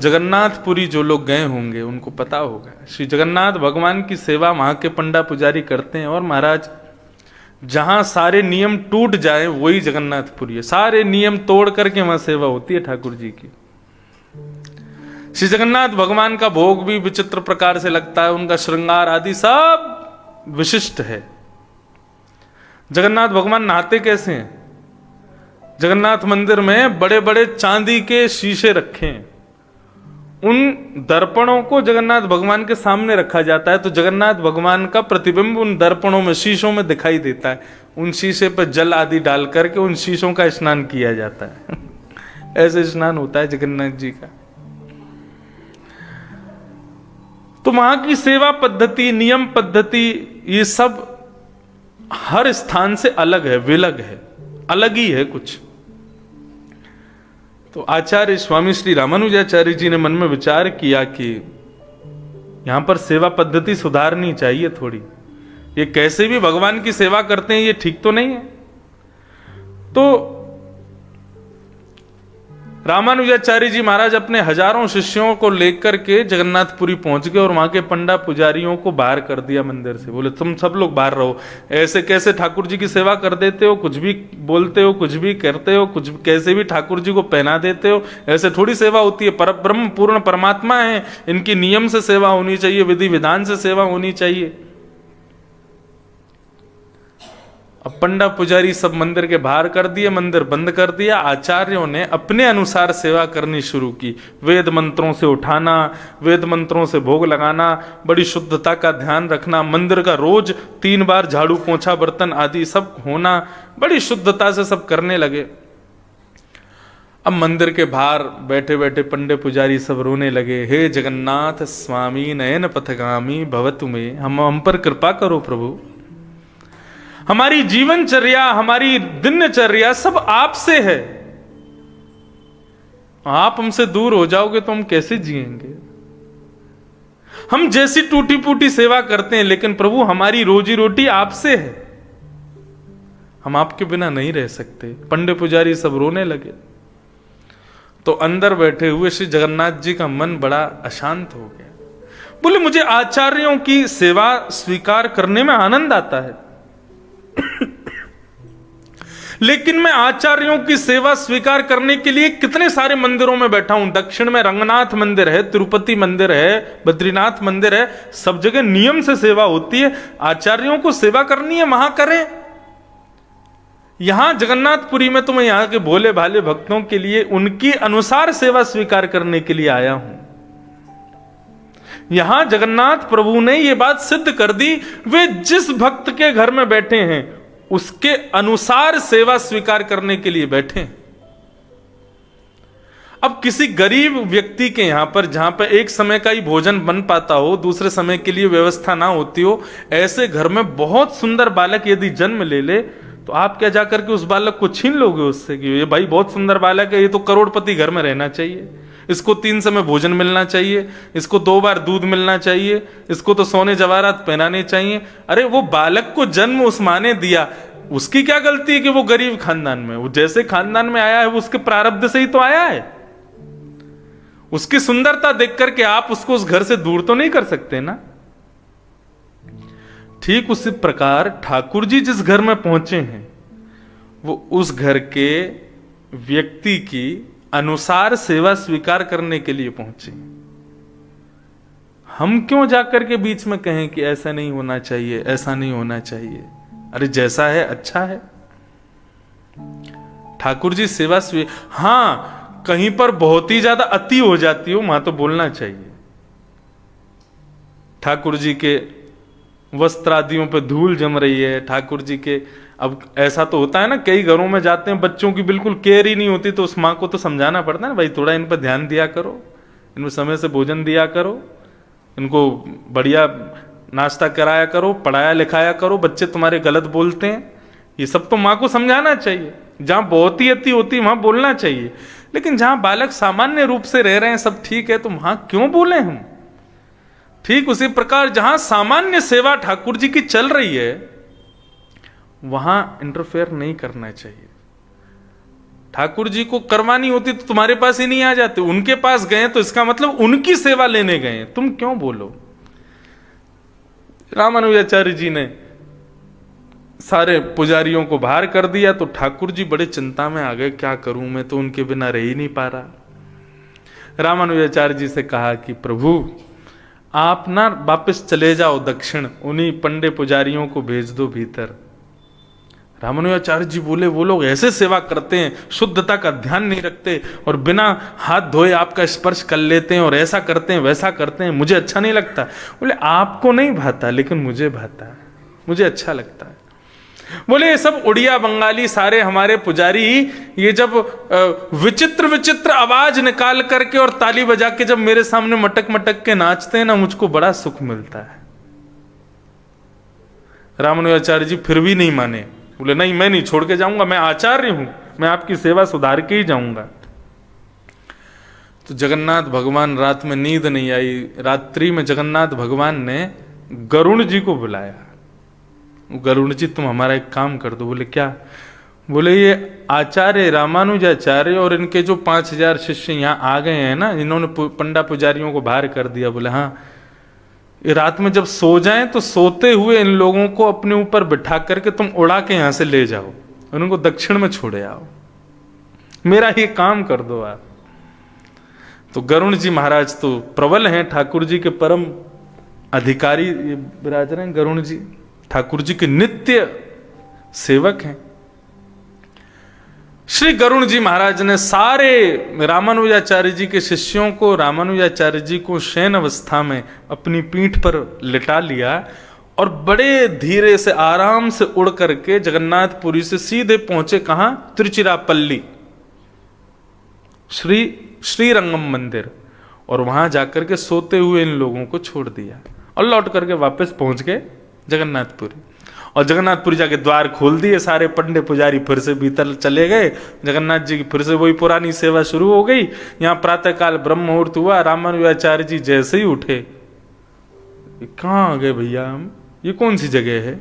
जगन्नाथपुरी जो लोग गए होंगे उनको पता होगा, श्री जगन्नाथ भगवान की सेवा वहां के पंडा पुजारी करते हैं। और महाराज जहां सारे नियम टूट जाए वही जगन्नाथपुरी है, सारे नियम तोड़ करके वहां सेवा होती है ठाकुर जी की। श्री जगन्नाथ भगवान का भोग भी विचित्र प्रकार से लगता है, उनका श्रृंगार आदि सब विशिष्ट है। जगन्नाथ भगवान नहाते कैसे हैं? जगन्नाथ मंदिर में बड़े बड़े चांदी के शीशे रखे हैं, उन दर्पणों को जगन्नाथ भगवान के सामने रखा जाता है, तो जगन्नाथ भगवान का प्रतिबिंब उन दर्पणों में, शीशों में दिखाई देता है। उन शीशे पर जल आदि डाल करके उन शीशों का स्नान किया जाता है ऐसे स्नान होता है जगन्नाथ जी का। तो वहां की सेवा पद्धति, नियम पद्धति, ये सब हर स्थान से अलग है, विलग है, अलग ही है कुछ। तो आचार्य स्वामी श्री रामानुजाचार्य जी ने मन में विचार किया कि यहां पर सेवा पद्धति सुधारनी चाहिए थोड़ी। ये कैसे भी भगवान की सेवा करते हैं, ये ठीक तो नहीं है। तो रामानुजाचार्य जी महाराज अपने हजारों शिष्यों को लेकर के जगन्नाथपुरी पहुंच गए और वहां के पंडा पुजारियों को बाहर कर दिया मंदिर से। बोले तुम सब लोग बाहर रहो, ऐसे कैसे ठाकुर जी की सेवा कर देते हो, कुछ भी बोलते हो, कुछ भी करते हो, कुछ कैसे भी ठाकुर जी को पहना देते हो, ऐसे थोड़ी सेवा होती है। परब्रह्म पूर्ण परमात्मा है, इनकी नियम से सेवा होनी चाहिए, विधि विधान से सेवा होनी चाहिए। अब पंडा पुजारी सब मंदिर के बाहर कर दिए, मंदिर बंद कर दिया। आचार्यों ने अपने अनुसार सेवा करनी शुरू की, वेद मंत्रों से उठाना, वेद मंत्रों से भोग लगाना, बड़ी शुद्धता का ध्यान रखना, मंदिर का रोज 3 बार झाड़ू पोंछा बर्तन आदि सब होना, बड़ी शुद्धता से सब करने लगे। अब मंदिर के बाहर बैठे बैठे पंडे पुजारी सब रोने लगे, हे जगन्नाथ स्वामी नयन पथगामी भवतु में, हम पर कृपा करो प्रभु, हमारी जीवनचर्या, हमारी दिनचर्या सब आपसे है, आप हमसे दूर हो जाओगे तो हम कैसे जिएंगे? हम जैसी टूटी फूटी सेवा करते हैं, लेकिन प्रभु हमारी रोजी रोटी आपसे है, हम आपके बिना नहीं रह सकते। पंडे पुजारी सब रोने लगे। तो अंदर बैठे हुए श्री जगन्नाथ जी का मन बड़ा अशांत हो गया। बोले मुझे आचार्यों की सेवा स्वीकार करने में आनंद आता है लेकिन मैं आचार्यों की सेवा स्वीकार करने के लिए कितने सारे मंदिरों में बैठा हूं। दक्षिण में रंगनाथ मंदिर है, तिरुपति मंदिर है, बद्रीनाथ मंदिर है, सब जगह नियम से सेवा होती है। आचार्यों को सेवा करनी है, वहां करें। यहां जगन्नाथपुरी में तो मैं यहां के भोले भाले भक्तों के लिए उनकी अनुसार सेवा स्वीकार करने के लिए आया हूं। यहां जगन्नाथ प्रभु ने यह बात सिद्ध कर दी, वे जिस भक्त के घर में बैठे हैं उसके अनुसार सेवा स्वीकार करने के लिए बैठे हैं। अब किसी गरीब व्यक्ति के यहां पर, जहां पर एक समय का ही भोजन बन पाता हो, दूसरे समय के लिए व्यवस्था ना होती हो, ऐसे घर में बहुत सुंदर बालक यदि जन्म ले ले, तो आप क्या जाकर के उस बालक को छीन लोगे उससे कि ये भाई बहुत सुंदर बालक है, ये तो करोड़पति घर में रहना चाहिए, इसको 3 समय भोजन मिलना चाहिए, इसको 2 बार दूध मिलना चाहिए, इसको तो सोने जवाहरात पहनाने चाहिए। अरे वो बालक को जन्म उस माँ ने दिया, उसकी क्या गलती है कि वो गरीब खानदान में, वो जैसे खानदान में आया है वो उसके प्रारब्ध से ही तो आया है। उसकी सुंदरता देख करके आप उसको उस घर से दूर तो नहीं कर सकते ना। ठीक उसी प्रकार ठाकुर जी जिस घर में पहुंचे हैं वो उस घर के व्यक्ति की अनुसार सेवा स्वीकार करने के लिए पहुंचे। हम क्यों जाकर के बीच में कहें कि ऐसा नहीं होना चाहिए, ऐसा नहीं होना चाहिए? अरे जैसा है अच्छा है। ठाकुर जी सेवा हां, कहीं पर बहुत ही ज्यादा अति हो जाती हो वहां तो बोलना चाहिए। ठाकुर जी के वस्त्र आदियों पे धूल जम रही है, ठाकुर जी के, अब ऐसा तो होता है ना, कई घरों में जाते हैं बच्चों की बिल्कुल केयर ही नहीं होती, तो उस माँ को तो समझाना पड़ता है ना, भाई थोड़ा इन पर ध्यान दिया करो, इनको समय से भोजन दिया करो, इनको बढ़िया नाश्ता कराया करो, पढ़ाया लिखाया करो, बच्चे तुम्हारे गलत बोलते हैं। ये सब तो माँ को समझाना चाहिए। जहां बहुत ही अति होती है वहां बोलना चाहिए, लेकिन जहां बालक सामान्य रूप से रह रहे हैं, सब ठीक है, तो वहां क्यों बोले हम? ठीक उसी प्रकार जहां सामान्य सेवा ठाकुर जी की चल रही है वहां इंटरफेयर नहीं करना चाहिए। ठाकुर जी को करवानी होती तो तुम्हारे पास ही नहीं आ जाते, उनके पास गए तो इसका मतलब उनकी सेवा लेने गए, तुम क्यों बोलो। रामानुजाचार्य जी ने सारे पुजारियों को बाहर कर दिया तो ठाकुर जी बड़े चिंता में आ गए, क्या करूं, मैं तो उनके बिना रह ही नहीं पा रहा। रामानुजाचार्य जी से कहा कि प्रभु आप ना वापस चले जाओ दक्षिण, उन्हीं पंडे पुजारियों को भेज दो भीतर। रामानुजाचार्य जी बोले वो लोग ऐसे सेवा करते हैं, शुद्धता का ध्यान नहीं रखते और बिना हाथ धोए आपका स्पर्श कर लेते हैं और ऐसा करते हैं वैसा करते हैं, मुझे अच्छा नहीं लगता। बोले आपको नहीं भाता लेकिन मुझे भाता है, मुझे अच्छा लगता है। बोले ये सब उड़िया बंगाली सारे हमारे पुजारी ये जब विचित्र विचित्र आवाज निकाल करके और ताली बजा के जब मेरे सामने मटक मटक के नाचते हैं ना, मुझको बड़ा सुख मिलता है। रामानुजाचार्य जी फिर भी नहीं माने, बोले नहीं मैं नहीं छोड़ के जाऊंगा, मैं आचार्य हूं, मैं आपकी सेवा सुधार के ही जाऊंगा। तो जगन्नाथ भगवान, रात में नींद नहीं आई, रात्रि में जगन्नाथ भगवान ने गरुण जी को बुलाया। गरुण जी तुम हमारा एक काम कर दो। बोले क्या? बोले ये आचार्य रामानुजाचार्य और इनके जो 5000 शिष्य यहाँ आ गए हैं ना, इन्होंने पंडा पुजारियों को बाहर कर दिया। बोले हाँ, ये रात में जब सो जाएं तो सोते हुए इन लोगों को अपने ऊपर बिठा करके तुम उड़ा के यहां से ले जाओ, उनको दक्षिण में छोड़े आओ, मेरा ये काम कर दो आप। तो गरुण जी महाराज तो प्रबल हैं, ठाकुर जी के परम अधिकारी ये विराज रहे हैं। गरुण जी ठाकुर जी के नित्य सेवक हैं। श्री गरुण जी महाराज ने सारे रामानुजाचार्य जी के शिष्यों को, रामानुजाचार्य जी को शयन अवस्था में अपनी पीठ पर लिटा लिया और बड़े धीरे से आराम से उड़ करके जगन्नाथपुरी से सीधे पहुंचे कहां? तिरुचिरापल्ली, श्रीरंगम मंदिर, और वहां जाकर के सोते हुए इन लोगों को छोड़ दिया और लौट करके वापस पहुंच गए जगन्नाथपुरी। और जगन्नाथपुरी जाके द्वार खोल दिए, सारे पंडे पुजारी फिर से भीतर चले गए। जगन्नाथ जी की फिर से वही पुरानी सेवा शुरू हो गई। यहाँ प्रातः काल ब्रह्म मुहूर्त हुआ, रामानुजाचार्य जी जैसे ही उठे, कहाँ आ गए भैया हम, ये कौन सी जगह है?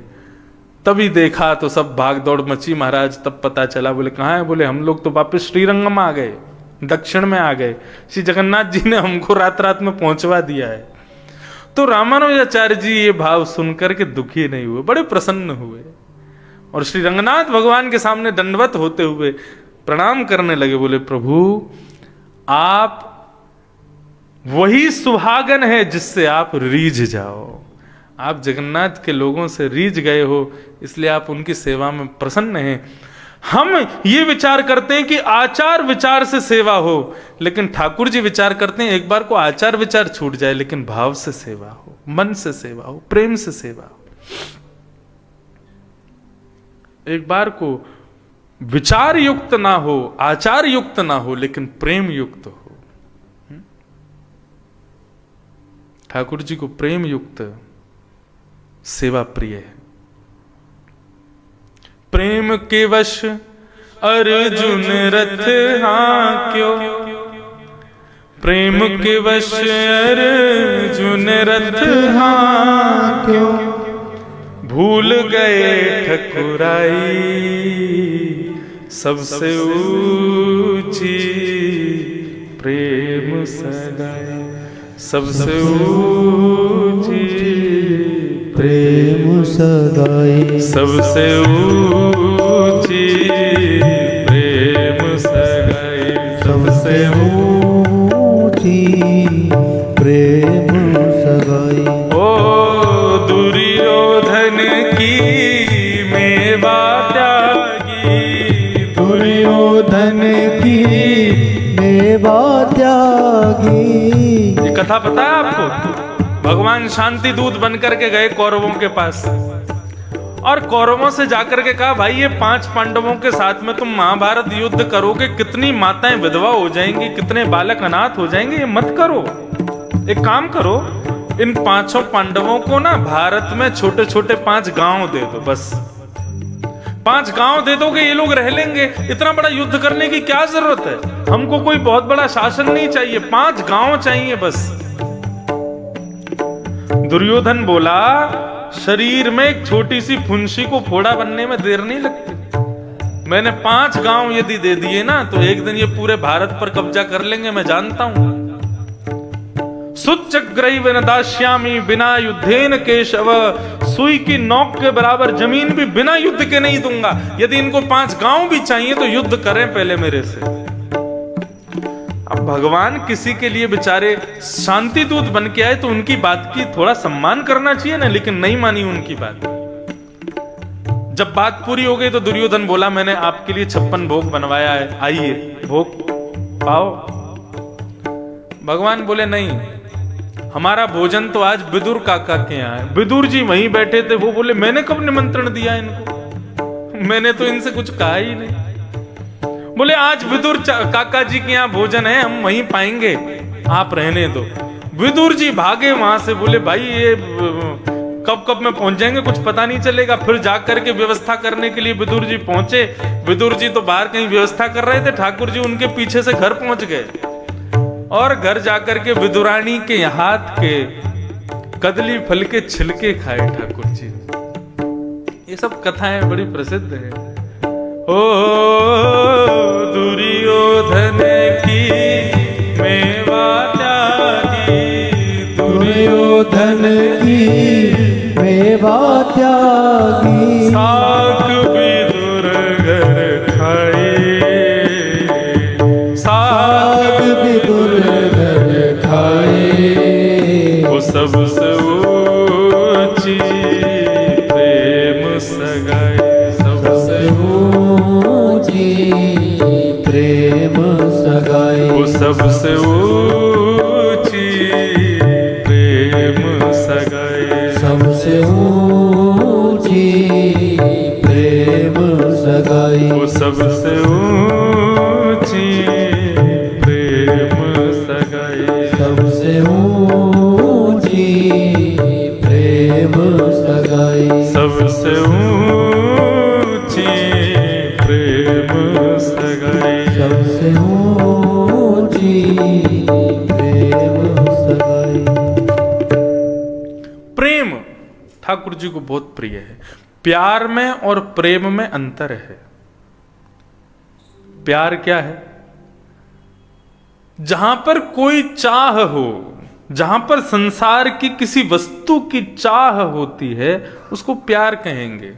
तभी देखा तो सब भाग दौड़ मची महाराज। तब पता चला, बोले कहाँ है? बोले हम लोग तो वापस श्रीरंगम आ गए, दक्षिण में आ गए, श्री जगन्नाथ जी ने हमको रात रात में पहुंचवा दिया है। तो रामानुजाचार्य जी ये भाव सुनकर के दुखी नहीं हुए, बड़े प्रसन्न हुए और श्री रंगनाथ भगवान के सामने दंडवत होते हुए प्रणाम करने लगे। बोले प्रभु आप वही सुहागन है जिससे आप रीझ जाओ, आप जगन्नाथ के लोगों से रीझ गए हो, इसलिए आप उनकी सेवा में प्रसन्न हैं। हम ये विचार करते हैं कि आचार विचार से सेवा हो, लेकिन ठाकुर जी विचार करते हैं एक बार को आचार विचार छूट जाए लेकिन भाव से सेवा हो, मन से सेवा हो, प्रेम से सेवा हो। एक बार को विचार युक्त ना हो, आचार युक्त ना हो, लेकिन प्रेम युक्त हो। ठाकुर जी को प्रेम युक्त सेवा प्रिय है। प्रेम के वश अर्जुन रथ हांक्यो, प्रेम के वश अर्जुन रथ हांक्यो, भूल गए ठकुराई सबसे ऊंची प्रेम सगाई, सबसे ऊंची प्रेम सगाई, सबसे ऊंची प्रेम सगाई, सबसे ऊंची प्रेम सगाई। ओ दुर्योधन की मेवा त्यागी, दुर्योधन की मेवा त्यागी। ये कथा पता है आपको? भगवान शांति दूत बनकर के गए कौरवों के पास और कौरवों से जाकर के कहा, भाई ये 5 पांडवों के साथ में तुम महाभारत युद्ध करोगे, कितनी माताएं विधवा हो जाएंगी, कितने बालक अनाथ हो जाएंगे, ये मत करो। एक काम करो, इन 5 पांडवों को ना भारत में छोटे छोटे 5 गांव दे दो, बस 5 गांव दे दोगे, ये लोग रह लेंगे। इतना बड़ा युद्ध करने की क्या जरूरत है? हमको कोई बहुत बड़ा शासन नहीं चाहिए, 5 गांव चाहिए बस। दुर्योधन बोला, शरीर में एक छोटी सी फुंसी को फोड़ा बनने में देर नहीं लगती, मैंने 5 गांव यदि दे दिए ना तो एक दिन ये पूरे भारत पर कब्जा कर लेंगे, मैं जानता हूं। सुचग्रैव न दास्यामि बिना युद्धेन केशव, सुई की नोक के बराबर जमीन भी बिना युद्ध के नहीं दूंगा। यदि इनको 5 गांव भी चाहिए तो युद्ध करें पहले मेरे से। अब भगवान किसी के लिए बेचारे शांति दूत बन के आए तो उनकी बात की थोड़ा सम्मान करना चाहिए ना, लेकिन नहीं मानी उनकी बात। जब बात पूरी हो गई तो दुर्योधन बोला मैंने आपके लिए 56 भोग बनवाया है, आइए भोग पाओ। भगवान बोले नहीं, हमारा भोजन तो आज विदुर काका के यहाँ है। विदुर जी वहीं बैठे थे, वो बोले मैंने कब निमंत्रण दिया इनको, मैंने तो इनसे कुछ कहा ही नहीं। बोले आज विदुर काका जी के यहाँ भोजन है, हम वहीं पाएंगे, आप रहने दो। विदुर जी भागे वहां से, बोले भाई ये कब कब में पहुंच जाएंगे, कुछ पता नहीं चलेगा। फिर जाकर के व्यवस्था करने के लिए विदुर जी पहुंचे। विदुर जी तो बाहर कहीं व्यवस्था कर रहे थे, ठाकुर जी उनके पीछे से घर पहुंच गए और घर जाकर के विदुरानी के हाथ के कदली फल के छिलके खाए ठाकुर जी। ये सब कथाएं बड़ी प्रसिद्ध है। ओ दुर्योधन की मेवा त्यागी, दुर्योधन की मेवा त्यागी, साग विदुर घर खाए, साग विदुर घर खाए, वो सबसे ऊंची प्रेम सगाई, सबसे ऊंची प्रेम सगाई, वो सबसे ऊंची प्रेम सगाई, सबसे ऊंची प्रेम सगाई, वो सबसे ऊंची प्रेम सगाई, सबसे ऊंची प्रेम सगाई, सबसे ऊंची प्रेम सगाई, सबसे ऊंची प्रेम सगाई। प्रेम ठाकुर जी को बहुत प्रिय है। प्यार में और प्रेम में अंतर है। प्यार क्या है? जहां पर कोई चाह हो, जहां पर संसार की किसी वस्तु की चाह होती है उसको प्यार कहेंगे,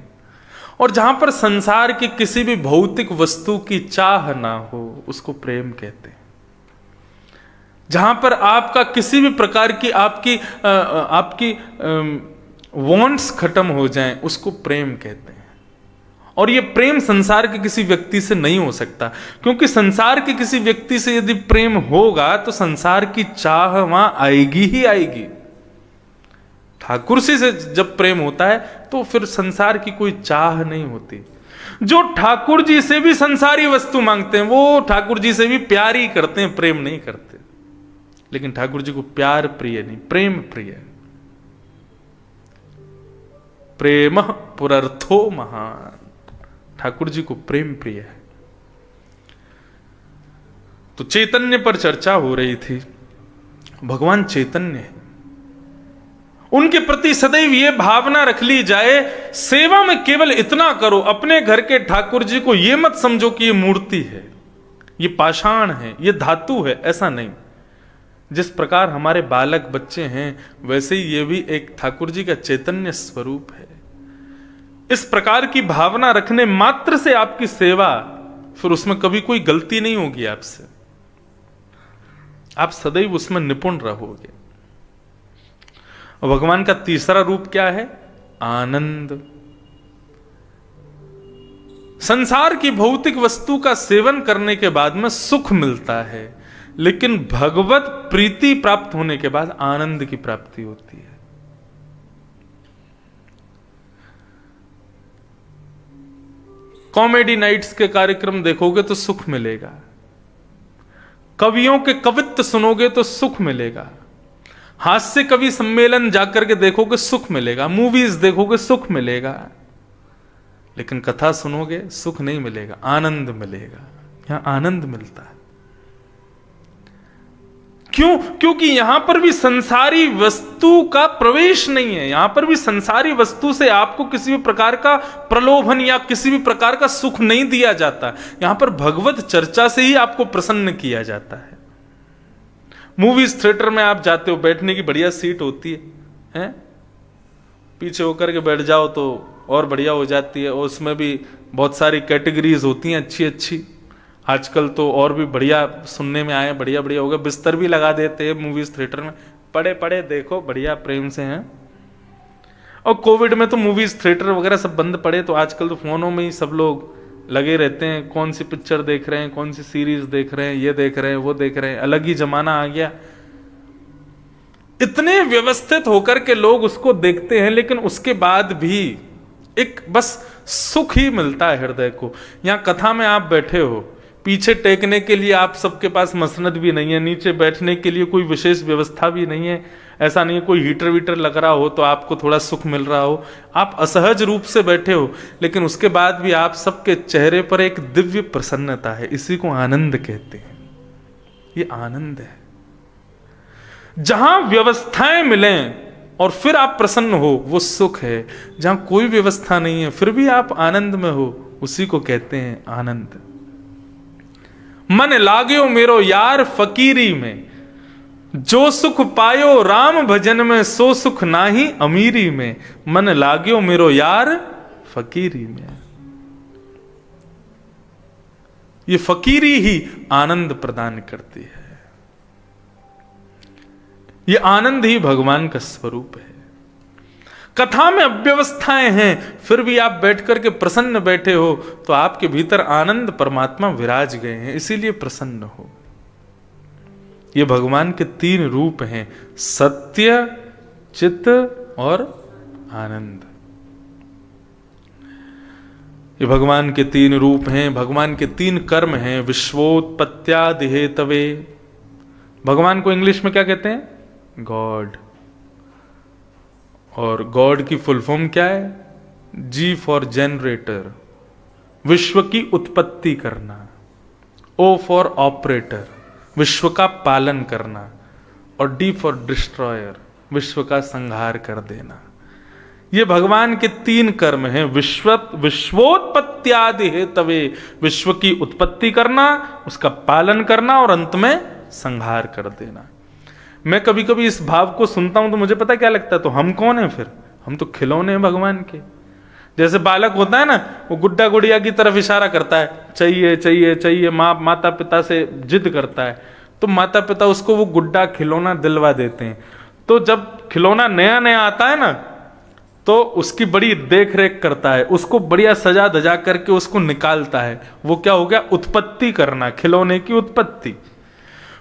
और जहां पर संसार की किसी भी भौतिक वस्तु की चाह ना हो उसको प्रेम कहते हैं। जहां पर आपका किसी भी प्रकार की आपकी वांट्स खत्म हो जाएं उसको प्रेम कहते हैं। और ये प्रेम संसार के किसी व्यक्ति से नहीं हो सकता, क्योंकि संसार के किसी व्यक्ति से यदि प्रेम होगा तो संसार की चाह वहां आएगी ही आएगी। ठाकुर से जब प्रेम होता है तो फिर संसार की कोई चाह नहीं होती। जो ठाकुर जी से भी संसारी वस्तु मांगते हैं वो ठाकुर जी से भी प्यार ही करते हैं, प्रेम नहीं करते। लेकिन ठाकुर जी को प्यार प्रिय नहीं, प्रेम प्रिय है। प्रेम पुरर्थो महान, ठाकुर जी को प्रेम प्रिय है। तो चैतन्य पर चर्चा हो रही थी। भगवान चैतन्य है, उनके प्रति सदैव ये भावना रख ली जाए, सेवा में केवल इतना करो, अपने घर के ठाकुर जी को ये मत समझो कि ये मूर्ति है, ये पाषाण है, ये धातु है, ऐसा नहीं। जिस प्रकार हमारे बालक बच्चे हैं वैसे ही ये भी एक ठाकुर जी का चैतन्य स्वरूप है। इस प्रकार की भावना रखने मात्र से आपकी सेवा, फिर उसमें कभी कोई गलती नहीं होगी आपसे, आप सदैव उसमें निपुण रहोगे। भगवान का तीसरा रूप क्या है? आनंद। संसार की भौतिक वस्तु का सेवन करने के बाद में सुख मिलता है, लेकिन भगवत प्रीति प्राप्त होने के बाद आनंद की प्राप्ति होती है। कॉमेडी नाइट्स के कार्यक्रम देखोगे तो सुख मिलेगा, कवियों के कवित्व सुनोगे तो सुख मिलेगा, हास्य कवि सम्मेलन जाकर के देखोगे सुख मिलेगा, मूवीज देखोगे सुख मिलेगा, लेकिन कथा सुनोगे सुख नहीं मिलेगा, आनंद मिलेगा। यहां आनंद मिलता है। क्यों? क्योंकि यहां पर भी संसारी वस्तु का प्रवेश नहीं है। यहां पर भी संसारी वस्तु से आपको किसी भी प्रकार का प्रलोभन या किसी भी प्रकार का सुख नहीं दिया जाता। यहां पर भगवत चर्चा से ही आपको प्रसन्न किया जाता है। मूवीज थिएटर में आप जाते हो, बैठने की बढ़िया सीट होती है, पीछे होकर के बैठ जाओ तो और बढ़िया हो जाती है। और उसमें भी बहुत सारी कैटेगरीज होती हैं अच्छी अच्छी। आजकल तो और भी बढ़िया सुनने में आए, बढ़िया बढ़िया हो गया, बिस्तर भी लगा देते हैं मूवीज थिएटर में, पड़े पड़े देखो बढ़िया प्रेम से हैं। और कोविड में तो मूवीज थिएटर वगैरह सब बंद पड़े, तो आजकल तो फोनों में ही सब लोग लगे रहते हैं, कौन सी पिक्चर देख रहे हैं, कौन सी सीरीज देख रहे हैं, ये देख रहे हैं, वो देख रहे हैं। अलग ही जमाना आ गया। इतने व्यवस्थित होकर के लोग उसको देखते हैं, लेकिन उसके बाद भी एक बस सुख ही मिलता है हृदय को। यहां कथा में आप बैठे हो, पीछे टेकने के लिए आप सबके पास मसनद भी नहीं है, नीचे बैठने के लिए कोई विशेष व्यवस्था भी नहीं है। ऐसा नहीं है कोई हीटर वीटर लग रहा हो तो आपको थोड़ा सुख मिल रहा हो। आप असहज रूप से बैठे हो, लेकिन उसके बाद भी आप सबके चेहरे पर एक दिव्य प्रसन्नता है। इसी को आनंद कहते हैं। ये आनंद है। जहां व्यवस्थाएं मिलें और फिर आप प्रसन्न हो, वो सुख है। जहां कोई व्यवस्था नहीं है फिर भी आप आनंद में हो, उसी को कहते हैं आनंद। मन लाग्यो मेरो यार फकीरी में, जो सुख पायो राम भजन में, सो सुख नाही अमीरी में। मन लाग्यो मेरो यार फकीरी में। ये फकीरी ही आनंद प्रदान करती है। ये आनंद ही भगवान का स्वरूप है। कथा में अव्यवस्थाएं हैं, फिर भी आप बैठ करके प्रसन्न बैठे हो, तो आपके भीतर आनंद परमात्मा विराज गए हैं, इसीलिए प्रसन्न हो। ये भगवान के 3 रूप हैं, सत्य, चित्त और आनंद। ये भगवान के 3 रूप हैं, भगवान के 3 कर्म हैं। विश्वोत्पत्त्यादि हेतवे, भगवान को इंग्लिश में क्या कहते हैं? गॉड। और गॉड की फुल फॉर्म क्या है? जी फॉर जनरेटर, विश्व की उत्पत्ति करना। ओ फॉर ऑपरेटर, विश्व का पालन करना। और डी फॉर डिस्ट्रॉयर, विश्व का संहार कर देना। ये भगवान के 3 कर्म हैं। विश्वोत्पत्त्यादि हेतवे, विश्व की उत्पत्ति करना, उसका पालन करना और अंत में संहार कर देना। मैं कभी कभी इस भाव को सुनता हूं तो मुझे पता क्या लगता है, तो हम कौन है फिर? हम तो खिलौने हैं भगवान के। जैसे बालक होता है ना, वो गुड्डा गुड़िया की तरफ इशारा करता है, चाहिए चाहिए चाहिए, माता पिता से जिद करता है, तो माता पिता उसको वो गुड्डा खिलौना दिलवा देते हैं। तो जब खिलौना नया नया आता है ना, तो उसकी बड़ी देख रेख करता है, उसको बढ़िया सजा धजा करके उसको निकालता है। वो क्या हो गया? उत्पत्ति करना, खिलौने की उत्पत्ति।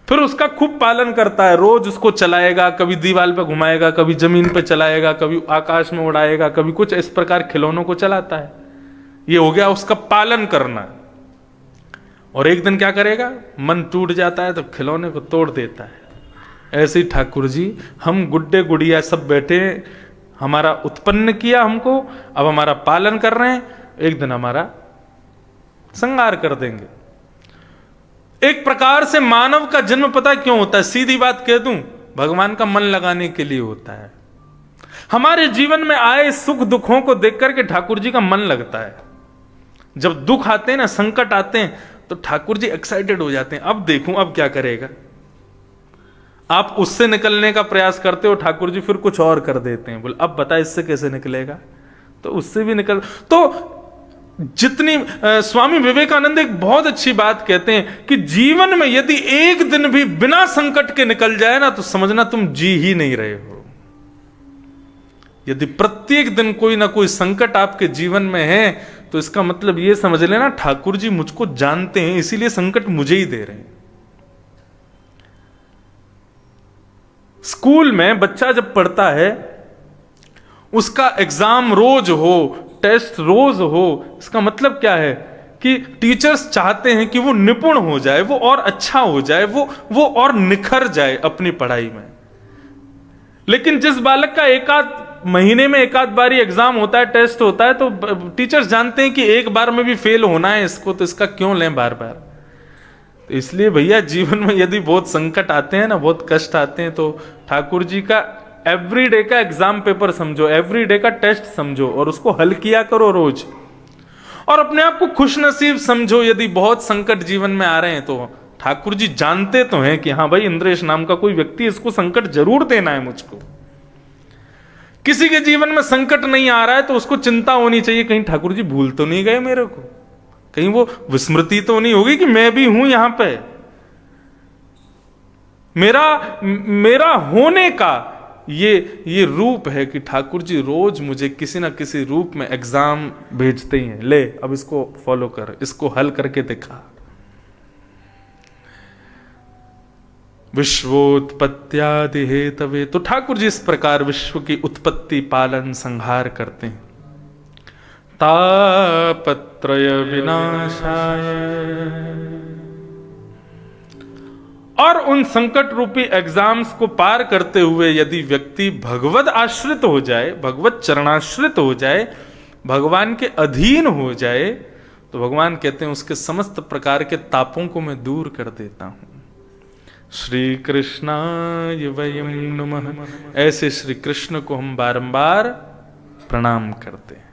फिर उसका खूब पालन करता है, रोज उसको चलाएगा, कभी दीवार पे घुमाएगा, कभी जमीन पे चलाएगा, कभी आकाश में उड़ाएगा, कभी कुछ इस प्रकार खिलौनों को चलाता है। ये हो गया उसका पालन करना। और एक दिन क्या करेगा? मन टूट जाता है तो खिलौने को तोड़ देता है। ऐसे ही ठाकुर जी, हम गुड्डे गुड़िया सब बैठे, हमारा उत्पन्न किया हमको, अब हमारा पालन कर रहे हैं, एक दिन हमारा संहार कर देंगे। एक प्रकार से मानव का जन्म पता क्यों होता है? सीधी बात कह दूं, भगवान का मन लगाने के लिए होता है। हमारे जीवन में आए सुख दुखों को देख करके ठाकुर जी का मन लगता है। जब दुख आते हैं ना, संकट आते हैं, तो ठाकुर जी एक्साइटेड हो जाते हैं, अब देखूं अब क्या करेगा। आप उससे निकलने का प्रयास करते हो, ठाकुर जी फिर कुछ और कर देते हैं। बोले अब बता इससे कैसे निकलेगा? तो उससे भी निकल। तो जितनी स्वामी विवेकानंद एक बहुत अच्छी बात कहते हैं कि जीवन में यदि एक दिन भी बिना संकट के निकल जाए ना, तो समझना तुम जी ही नहीं रहे हो। यदि प्रत्येक दिन कोई ना कोई संकट आपके जीवन में है, तो इसका मतलब यह समझ लेना ठाकुर जी मुझको जानते हैं, इसीलिए संकट मुझे ही दे रहे हैं। स्कूल में बच्चा जब पढ़ता है, उसका एग्जाम रोज हो, टेस्ट रोज हो, इसका मतलब क्या है कि टीचर्स चाहते हैं कि वो निपुण हो जाए, वो और अच्छा हो जाए, वो और निखर जाए अपनी पढ़ाई में। लेकिन जिस बालक का एक आध महीने में एक आध बारी एग्जाम होता है, टेस्ट होता है, तो टीचर्स जानते हैं कि एक बार में भी फेल होना है इसको, तो इसका क्यों लें बार बार। तो इसलिए भैया जीवन में यदि बहुत संकट आते हैं ना, बहुत कष्ट आते हैं, तो ठाकुर जी का एवरीडे का एग्जाम पेपर समझो, एवरीडे का टेस्ट समझो और उसको हल किया करो रोज। और अपने आप को खुश नसीब समझो यदि बहुत संकट जीवन में आ रहे हैं तो। ठाकुर जी जानते तो हैं कि हाँ भाई इंद्रेश नाम का कोई व्यक्ति, इसको संकट जरूर देना है मुझको। किसी के जीवन में संकट नहीं आ रहा है तो उसको चिंता होनी चाहिए, कहीं ठाकुर जी भूल तो नहीं गए मेरे को, कहीं वो विस्मृति तो नहीं होगी कि मैं भी हूं यहां पे। मेरा होने का ये रूप है कि ठाकुर जी रोज मुझे किसी ना किसी रूप में एग्जाम भेजते ही हैं, ले अब इसको फॉलो कर, इसको हल करके दिखा। विश्वोत्पत्त्यादि हेतवे, तो ठाकुर जी इस प्रकार विश्व की उत्पत्ति पालन संहार करते हैं। तापत्रय विनाशाय, और उन संकट रूपी एग्जाम्स को पार करते हुए यदि व्यक्ति भगवत आश्रित हो जाए, भगवत चरणाश्रित हो जाए, भगवान के अधीन हो जाए, तो भगवान कहते हैं उसके समस्त प्रकार के तापों को मैं दूर कर देता हूं। श्री कृष्णाय वयं नमः, ऐसे श्री कृष्ण को हम बारंबार प्रणाम करते हैं।